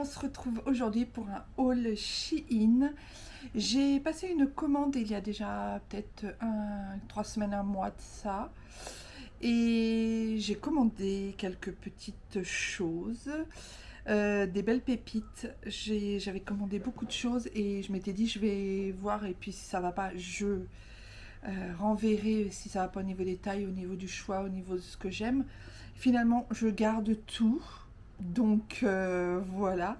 on se retrouve aujourd'hui pour un haul Shein. J'ai passé une commande il y a déjà peut-être 3 semaines, un mois de ça. Et j'ai commandé quelques petites choses, des belles pépites. J'avais commandé beaucoup de choses et je m'étais dit je vais voir et puis si ça va pas, je renverrai si ça va pas au niveau des tailles, au niveau du choix, au niveau de ce que j'aime. Finalement, je garde tout. Donc voilà.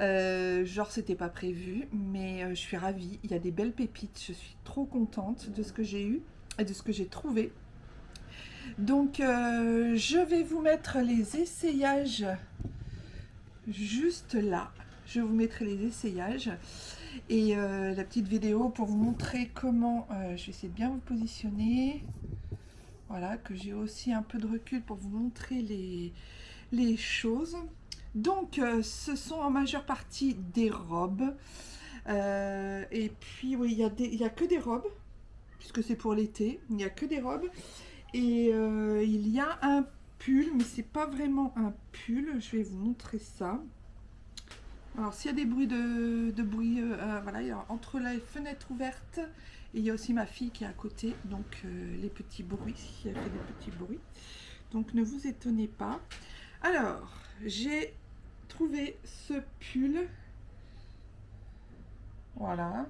Genre c'était pas prévu, mais je suis ravie. Il y a des belles pépites. Je suis trop contente de ce que j'ai eu et de ce que j'ai trouvé. Donc je vais vous mettre les essayages juste là. Je vous mettrai les essayages et la petite vidéo pour vous montrer comment je vais essayer de bien vous positionner. Voilà, que j'ai aussi un peu de recul pour vous montrer les choses. Donc ce sont en majeure partie des robes. Et puis oui, il y a que des robes, puisque c'est pour l'été. Il n'y a que des robes. Et il y a un pull, mais c'est pas vraiment un pull. Je vais vous montrer ça. Alors s'il y a des bruits de bruit, voilà, il y a entre les fenêtres ouvertes. Et il y a aussi ma fille qui est à côté, donc les petits bruits, elle fait des petits bruits. Donc ne vous étonnez pas. Alors, j'ai trouvé ce pull. Voilà.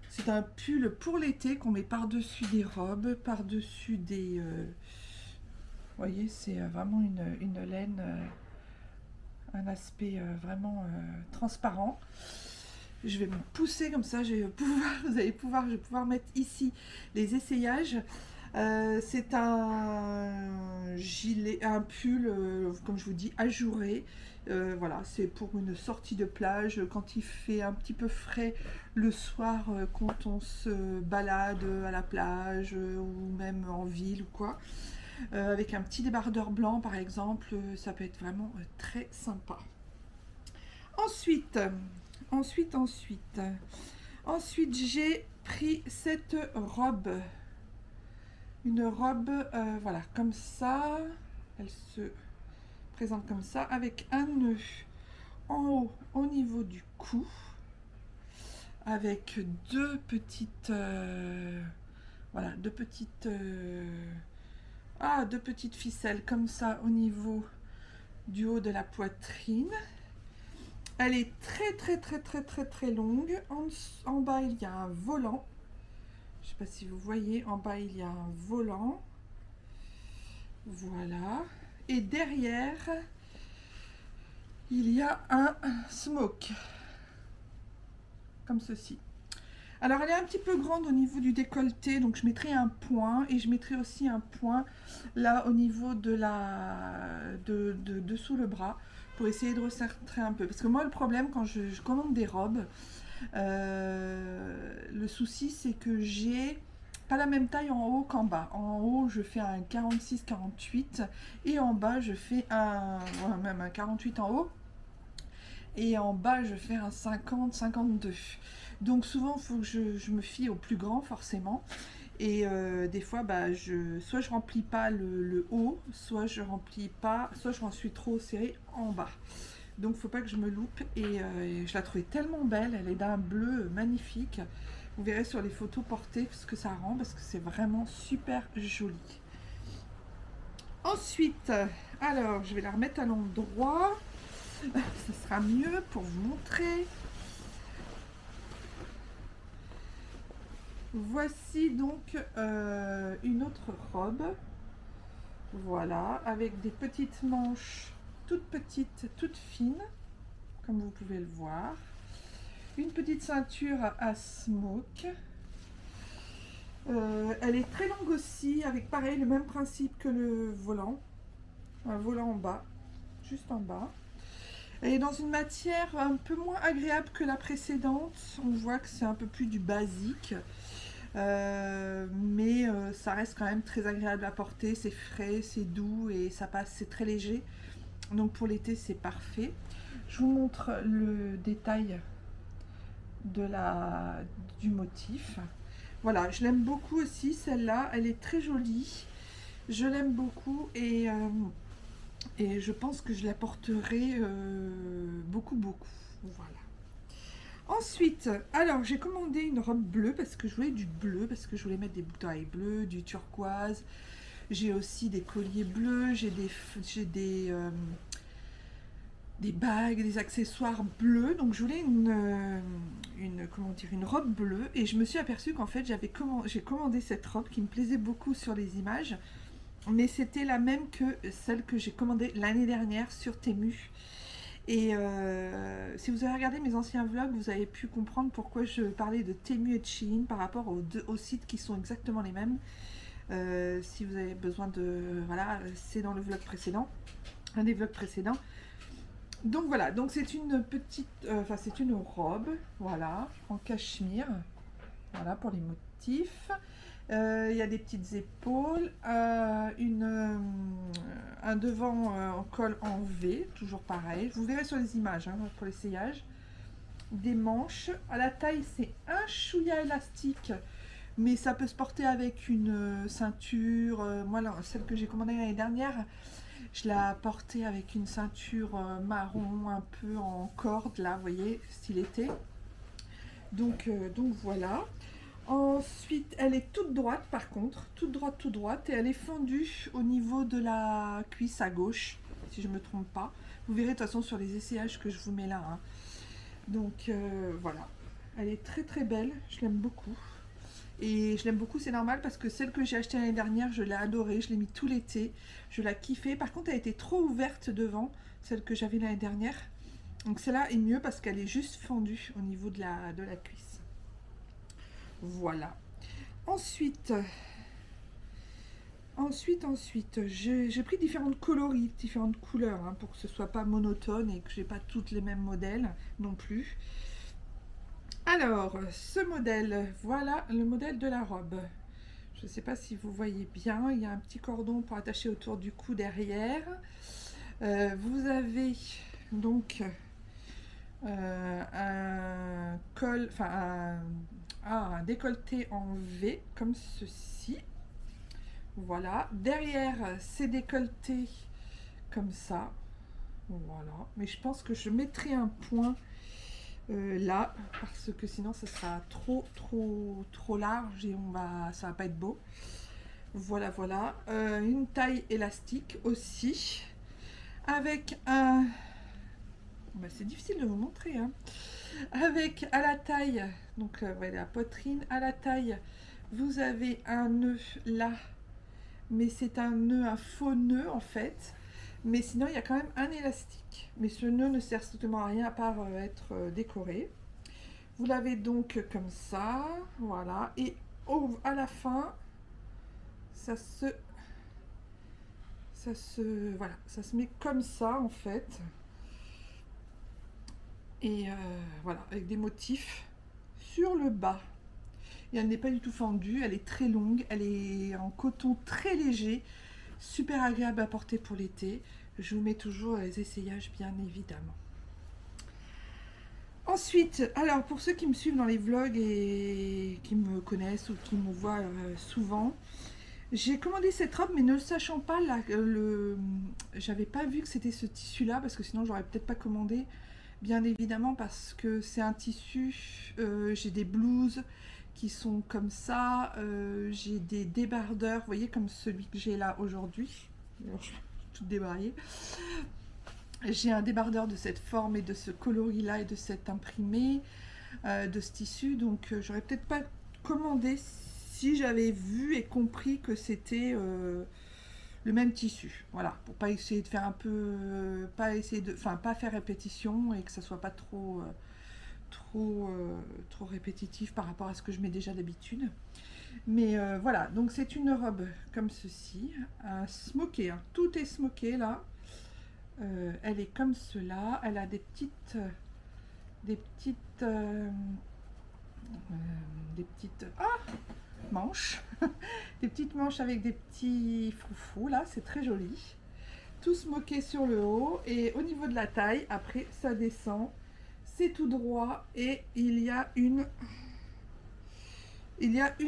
C'est un pull pour l'été qu'on met par-dessus des robes, par-dessus des... vous voyez, c'est vraiment une laine, un aspect vraiment transparent. Je vais me pousser comme ça, je vais pouvoir, je vais pouvoir mettre ici les essayages. C'est un gilet, un pull, comme je vous dis, ajouré. Voilà, c'est pour une sortie de plage quand il fait un petit peu frais le soir, quand on se balade à la plage ou même en ville ou quoi. Avec un petit débardeur blanc par exemple, ça peut être vraiment très sympa. Ensuite, j'ai pris cette robe. Une robe, voilà, comme ça. Elle se présente comme ça, avec un nœud en haut au niveau du cou. Avec deux petites... voilà, deux petites ficelles comme ça au niveau du haut de la poitrine. Elle est très longue. En bas, il y a un volant. Je ne sais pas si vous voyez. En bas, il y a un volant. Voilà. Et derrière, il y a un smoke. Comme ceci. Alors, elle est un petit peu grande au niveau du décolleté. Donc, je mettrai un point. Et je mettrai aussi un point là au niveau de dessous le bras. Pour essayer de recentrer un peu. Parce que moi, le problème, quand je commande des robes, le souci, c'est que j'ai pas la même taille en haut qu'en bas. En haut, je fais un 46-48 et en bas, je fais même un 48 en haut. Et en bas, je fais un 50-52. Donc souvent, il faut que je me fie au plus grand, forcément. Et des fois, soit je remplis pas le haut, soit je remplis pas, soit je suis trop serrée en bas. Donc faut pas que je me loupe. Et je la trouvais tellement belle, elle est d'un bleu magnifique. Vous verrez sur les photos portées ce que ça rend, parce que c'est vraiment super joli. Ensuite, alors je vais la remettre à l'endroit. Ce sera mieux pour vous montrer. Voici donc une autre robe, voilà, avec des petites manches toutes petites, toutes fines, comme vous pouvez le voir. Une petite ceinture à smoke. Elle est très longue aussi, avec pareil le même principe que le volant. Un volant en bas, juste en bas. Elle est dans une matière un peu moins agréable que la précédente. On voit que c'est un peu plus du basique. Mais ça reste quand même très agréable à porter, c'est frais, c'est doux et ça passe, c'est très léger. Donc pour l'été, c'est parfait. Je vous montre le détail du motif. Voilà, je l'aime beaucoup aussi, celle-là. Elle est très jolie. Je l'aime beaucoup et Et je pense que je la porterai beaucoup, beaucoup. Voilà. Ensuite, alors j'ai commandé une robe bleue parce que je voulais du bleu, parce que je voulais mettre des boutonnes bleues, du turquoise. J'ai aussi des colliers bleus, des bagues, des accessoires bleus. Donc je voulais comment dire, une robe bleue. Et je me suis aperçue qu'en fait j'ai commandé cette robe qui me plaisait beaucoup sur les images. Mais c'était la même que celle que j'ai commandée l'année dernière sur Temu. Et si vous avez regardé mes anciens vlogs, vous avez pu comprendre pourquoi je parlais de Temu et de Shein par rapport aux sites qui sont exactement les mêmes. Si vous avez besoin de... Voilà, c'est dans le vlog précédent, un des vlogs précédents. Donc voilà, donc c'est une petite... Enfin c'est une robe, voilà, en cachemire. Voilà pour les motifs. Il y a des petites épaules, un devant en col en V, toujours pareil. Vous verrez sur les images hein, pour l'essayage. Des manches. À la taille, c'est un chouïa élastique, mais ça peut se porter avec une ceinture. Moi, celle que j'ai commandée l'année dernière, je l'ai portée avec une ceinture marron, un peu en corde, là, vous voyez, style été. Donc voilà. Ensuite, elle est toute droite par contre, toute droite, et elle est fendue au niveau de la cuisse à gauche, si je ne me trompe pas. Vous verrez de toute façon sur les essayages que je vous mets là. Hein. Donc voilà, elle est très très belle, je l'aime beaucoup. Et je l'aime beaucoup, c'est normal parce que celle que j'ai achetée l'année dernière, je l'ai adorée, je l'ai mis tout l'été, je la kiffais. Par contre, elle était trop ouverte devant, celle que j'avais l'année dernière. Donc celle-là est mieux parce qu'elle est juste fendue au niveau de la cuisse. Voilà. Ensuite, j'ai pris différentes coloris, différentes couleurs, hein, pour que ce soit pas monotone et que j'ai pas toutes les mêmes modèles non plus. Alors, ce modèle, voilà le modèle de la robe. Je ne sais pas si vous voyez bien, il y a un petit cordon pour attacher autour du cou derrière. Vous avez donc un col, enfin un décolleté en V comme ceci. Voilà. Derrière, c'est décolleté comme ça. Voilà. Mais je pense que je mettrai un point là parce que sinon ça sera trop large et ça va pas être beau. Voilà, voilà. Une taille élastique aussi avec un... Ben, c'est difficile de vous montrer. Hein. Avec à la taille, donc voilà, la poitrine, à la taille, vous avez un nœud là, mais c'est un faux nœud en fait. Mais sinon, il y a quand même un élastique. Mais ce nœud ne sert strictement à rien à part être décoré. Vous l'avez donc comme ça, voilà. Et à la fin, voilà, ça se met comme ça en fait. Et voilà, avec des motifs sur le bas. Et elle n'est pas du tout fendue, elle est très longue, elle est en coton très léger, super agréable à porter pour l'été. Je vous mets toujours les essayages bien évidemment. Ensuite, alors pour ceux qui me suivent dans les vlogs et qui me connaissent ou qui me voient souvent, j'ai commandé cette robe mais ne sachant pas, j'avais pas vu que c'était ce tissu là parce que sinon j'aurais peut-être pas commandé. Bien évidemment parce que c'est un tissu, j'ai des blouses qui sont comme ça, j'ai des débardeurs, vous voyez comme celui que j'ai là aujourd'hui, je suis toute débraillée. J'ai un débardeur de cette forme et de ce coloris là et de cet imprimé, de ce tissu, donc j'aurais peut-être pas commandé si j'avais vu et compris que c'était... le même tissu, voilà, pour pas essayer de faire un peu, pas faire répétition et que ça soit pas trop répétitif par rapport à ce que je mets déjà d'habitude. Mais voilà, donc c'est une robe comme ceci, un smoké, hein. Tout est smoké là. Elle est comme cela, elle a des petites manches, des petites manches avec des petits froufrous là, c'est très joli. Tout smoké sur le haut et au niveau de la taille, après ça descend, c'est tout droit et il y a une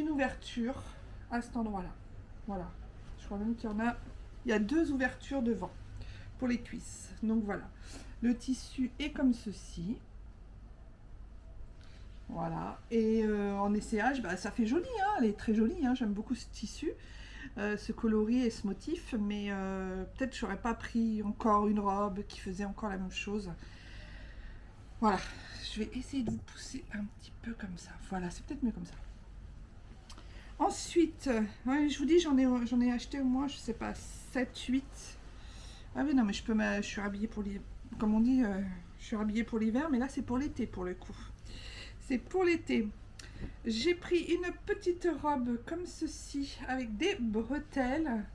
ouverture à cet endroit là. Voilà, je crois même qu'il y a deux ouvertures devant. pour les cuisses. Donc voilà, le tissu est comme ceci. Voilà, et en essayage, bah, ça fait joli, hein, elle est très jolie, hein, j'aime beaucoup ce tissu, ce coloris et ce motif, mais peut-être je n'aurais pas pris encore une robe qui faisait encore la même chose. Voilà, je vais essayer de vous pousser un petit peu comme ça, voilà, c'est peut-être mieux comme ça. Ensuite, ouais, je vous dis, j'en ai acheté au moins, je sais pas, 7, 8. Ah oui, non, mais je suis habillée pour l'hiver, comme on dit, je suis habillée pour l'hiver, mais là c'est pour l'été pour le coup. C'est pour l'été. J'ai pris une petite robe comme ceci avec des bretelles,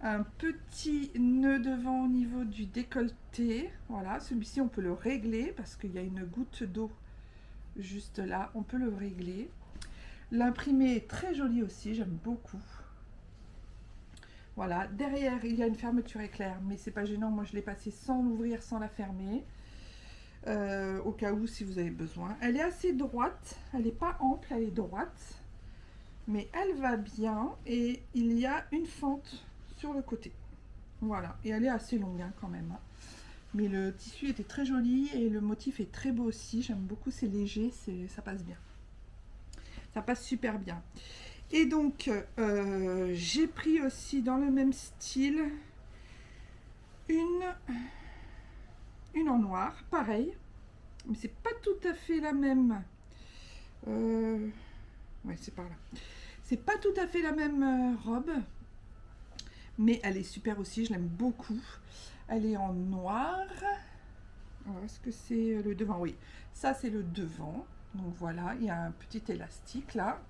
un petit nœud devant au niveau du décolleté. Voilà, celui-ci on peut le régler parce qu'il y a une goutte d'eau juste là, on peut le régler. L'imprimé est très joli aussi, j'aime beaucoup. Voilà, derrière il y a une fermeture éclair, mais c'est pas gênant, moi je l'ai passée sans l'ouvrir, sans la fermer. Au cas où si vous avez besoin. Elle est assez droite, elle n'est pas ample, elle est droite, mais elle va bien et il y a une fente sur le côté. Voilà, et elle est assez longue hein, quand même. Hein. Mais le tissu était très joli et le motif est très beau aussi. J'aime beaucoup, c'est léger, ça passe bien. Ça passe super bien. Et donc, j'ai pris aussi dans le même style une en noir, pareil, mais c'est pas tout à fait la même. Ouais, c'est par là. C'est pas tout à fait la même robe, mais elle est super aussi, je l'aime beaucoup. Elle est en noir. Est-ce que c'est le devant? Oui, ça c'est le devant. Donc voilà, il y a un petit élastique là.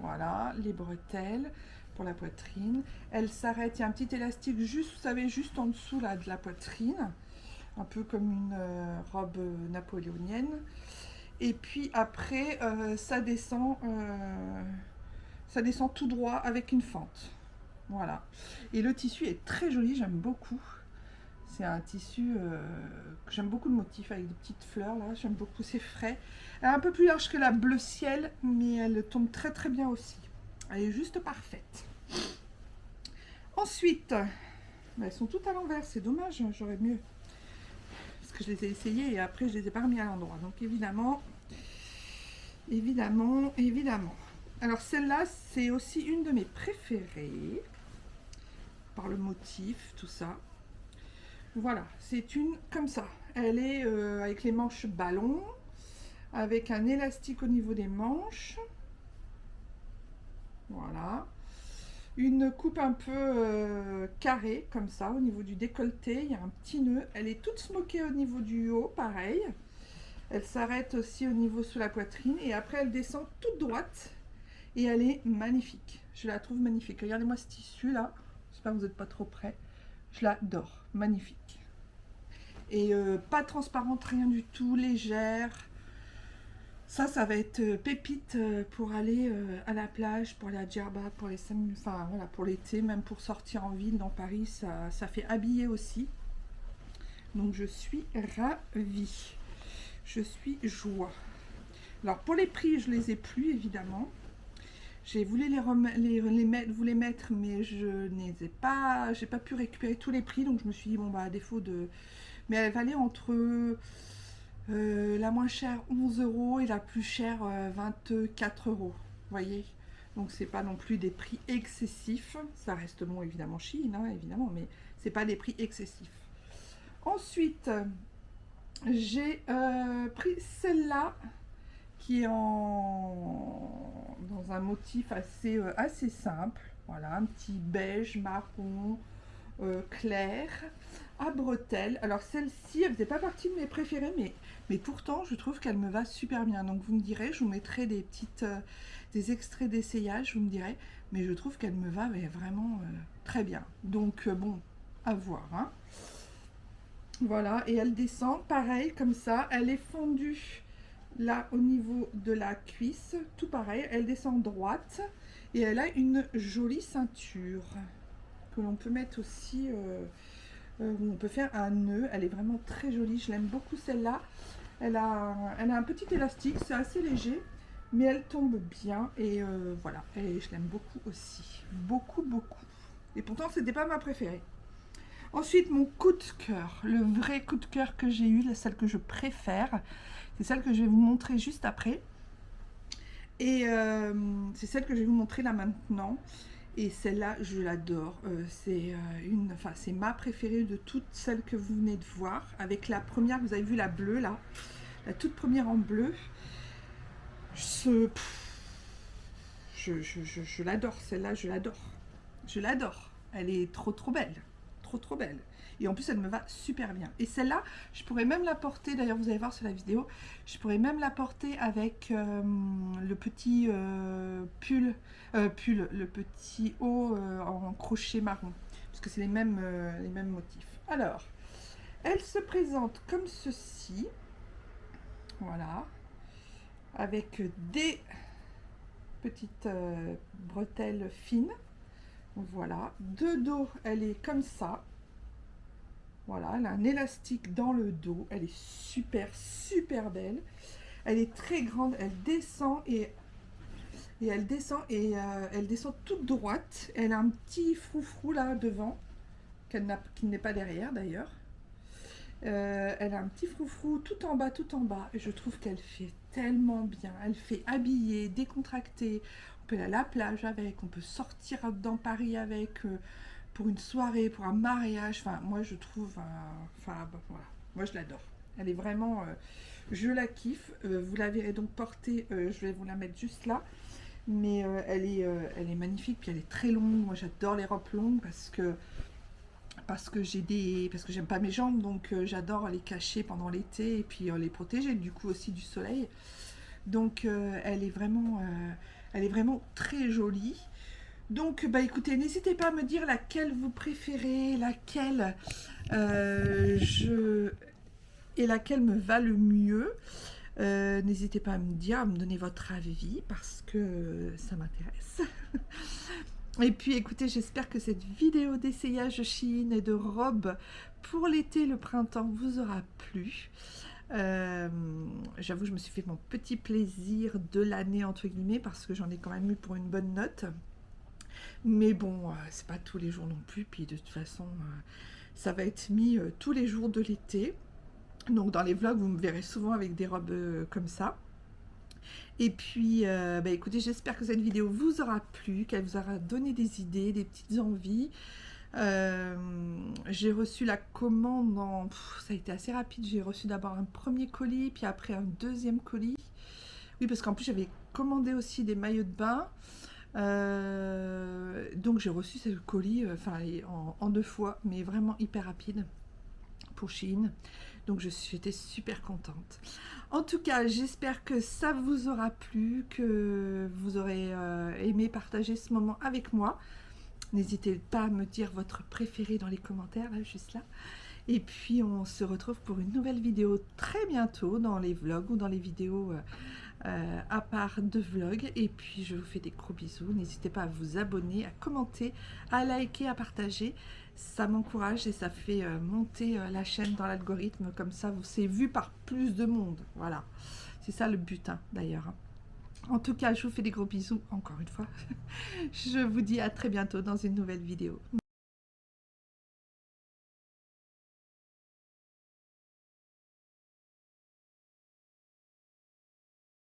Voilà, les bretelles pour la poitrine. Elle s'arrête, il y a un petit élastique juste, vous savez, juste en dessous là de la poitrine. Un peu comme une robe napoléonienne. Et puis après, ça descend tout droit avec une fente. Voilà. Et le tissu est très joli, j'aime beaucoup. C'est un tissu que j'aime beaucoup, le motif avec des petites fleurs là, j'aime beaucoup, c'est frais. Elle est un peu plus large que la bleu ciel, mais elle tombe très très bien aussi. Elle est juste parfaite. Ensuite, elles sont toutes à l'envers, c'est dommage, j'aurais mieux. Parce que je les ai essayées et après je les ai pas remis à l'endroit. Donc évidemment. Alors celle-là, c'est aussi une de mes préférées. Par le motif, tout ça. Voilà, c'est une comme ça. Elle est avec les manches ballon, avec un élastique au niveau des manches. Voilà. Une coupe un peu carrée, comme ça, au niveau du décolleté. Il y a un petit nœud. Elle est toute smokée au niveau du haut, pareil. Elle s'arrête aussi au niveau sous la poitrine. Et après, elle descend toute droite. Et elle est magnifique. Je la trouve magnifique. Regardez-moi ce tissu-là. J'espère que vous n'êtes pas trop près. Je l'adore. Magnifique. Et pas transparente, rien du tout. Légère. Ça va être pépite pour aller à la plage, pour aller à Djerba, pour les enfin voilà, pour l'été, même pour sortir en ville dans Paris, ça fait habiller aussi. Donc je suis ravie. Je suis joie. Alors pour les prix, je les ai plus évidemment. J'ai voulu vous les mettre, mais je n'ai pas, j'ai pas pu récupérer tous les prix, donc je me suis dit bon bah à défaut de, mais elle valait entre la moins chère 11 € et la plus chère 24 €. Vous voyez, donc c'est pas non plus des prix excessifs. Ça reste bon évidemment Shein, hein, évidemment, mais c'est pas des prix excessifs. Ensuite, j'ai pris celle-là qui est dans un motif assez simple. Voilà, un petit beige marron clair à bretelles. Alors celle-ci, elle faisait pas partie de mes préférées, mais pourtant je trouve qu'elle me va super bien. Donc vous me direz, je vous mettrai des extraits d'essayage, vous me direz, mais je trouve qu'elle me va vraiment très bien. Donc bon, à voir. Hein. Voilà, et elle descend pareil comme ça. Elle est fondue là au niveau de la cuisse, tout pareil. Elle descend droite et elle a une jolie ceinture que l'on peut mettre aussi. On peut faire un nœud, elle est vraiment très jolie, je l'aime beaucoup celle-là. Elle a un petit élastique, c'est assez léger, mais elle tombe bien et voilà, et je l'aime beaucoup aussi, beaucoup. Et pourtant, c'était pas ma préférée. Ensuite, mon coup de cœur, le vrai coup de cœur que j'ai eu, celle que je préfère, c'est celle que je vais vous montrer juste après. Et c'est celle que je vais vous montrer là maintenant. Et celle-là, je l'adore. C'est ma préférée de toutes celles que vous venez de voir. Avec la première, vous avez vu la bleue là, la toute première en bleu. Je l'adore, celle-là, je l'adore. Je l'adore. Elle est trop belle. Trop belle. Et en plus, elle me va super bien. Et celle-là, je pourrais même la porter, d'ailleurs, vous allez voir sur la vidéo, je pourrais même la porter avec le petit pull, le petit haut en crochet marron. Parce que c'est les mêmes motifs. Alors, elle se présente comme ceci. Voilà. Avec des petites bretelles fines. Voilà. De dos, elle est comme ça. Voilà, elle a un élastique dans le dos. Elle est super belle. Elle est très grande. Elle descend elle descend toute droite. Elle a un petit froufrou là devant, qui n'est pas derrière d'ailleurs. Elle a un petit froufrou tout en bas. Et je trouve qu'elle fait tellement bien. Elle fait habiller, décontracter. On peut aller à la plage avec. On peut sortir dans Paris avec. Pour une soirée, pour un mariage. Enfin, moi, je trouve. Voilà. Moi, je l'adore. Elle est vraiment. Je la kiffe. Vous la verrez donc portée. Je vais vous la mettre juste là. Mais elle est magnifique. Puis elle est très longue. Moi, j'adore les robes longues parce que j'aime pas mes jambes, donc j'adore les cacher pendant l'été et puis les protéger du coup aussi du soleil. Donc elle est vraiment très jolie. Donc bah écoutez, n'hésitez pas à me dire laquelle vous préférez, laquelle et laquelle me va le mieux. N'hésitez pas à me dire, à me donner votre avis parce que ça m'intéresse. Et puis écoutez, j'espère que cette vidéo d'essayage Shein et de robes pour l'été, le printemps vous aura plu. J'avoue, je me suis fait mon petit plaisir de l'année entre guillemets parce que j'en ai quand même eu pour une bonne note. Mais bon, c'est pas tous les jours non plus. Puis de toute façon, ça va être mis tous les jours de l'été. Donc dans les vlogs, vous me verrez souvent avec des robes comme ça. Et puis, bah écoutez, j'espère que cette vidéo vous aura plu, qu'elle vous aura donné des idées, des petites envies. J'ai reçu la commande ça a été assez rapide. J'ai reçu d'abord un premier colis, puis après un deuxième colis. Oui, parce qu'en plus, j'avais commandé aussi des maillots de bain. Donc, j'ai reçu ce colis en 2 fois, mais vraiment hyper rapide pour Shein. Donc j'étais super contente. En tout cas, j'espère que ça vous aura plu, que vous aurez aimé partager ce moment avec moi. N'hésitez pas à me dire votre préféré dans les commentaires, là, juste là. Et puis on se retrouve pour une nouvelle vidéo très bientôt dans les vlogs ou dans les vidéos à part de vlogs. Et puis je vous fais des gros bisous. N'hésitez pas à vous abonner, à commenter, à liker, à partager. Ça m'encourage et ça fait monter la chaîne dans l'algorithme. Comme ça, c'est vu par plus de monde. Voilà, c'est ça le but d'ailleurs. En tout cas, je vous fais des gros bisous encore une fois. Je vous dis à très bientôt dans une nouvelle vidéo.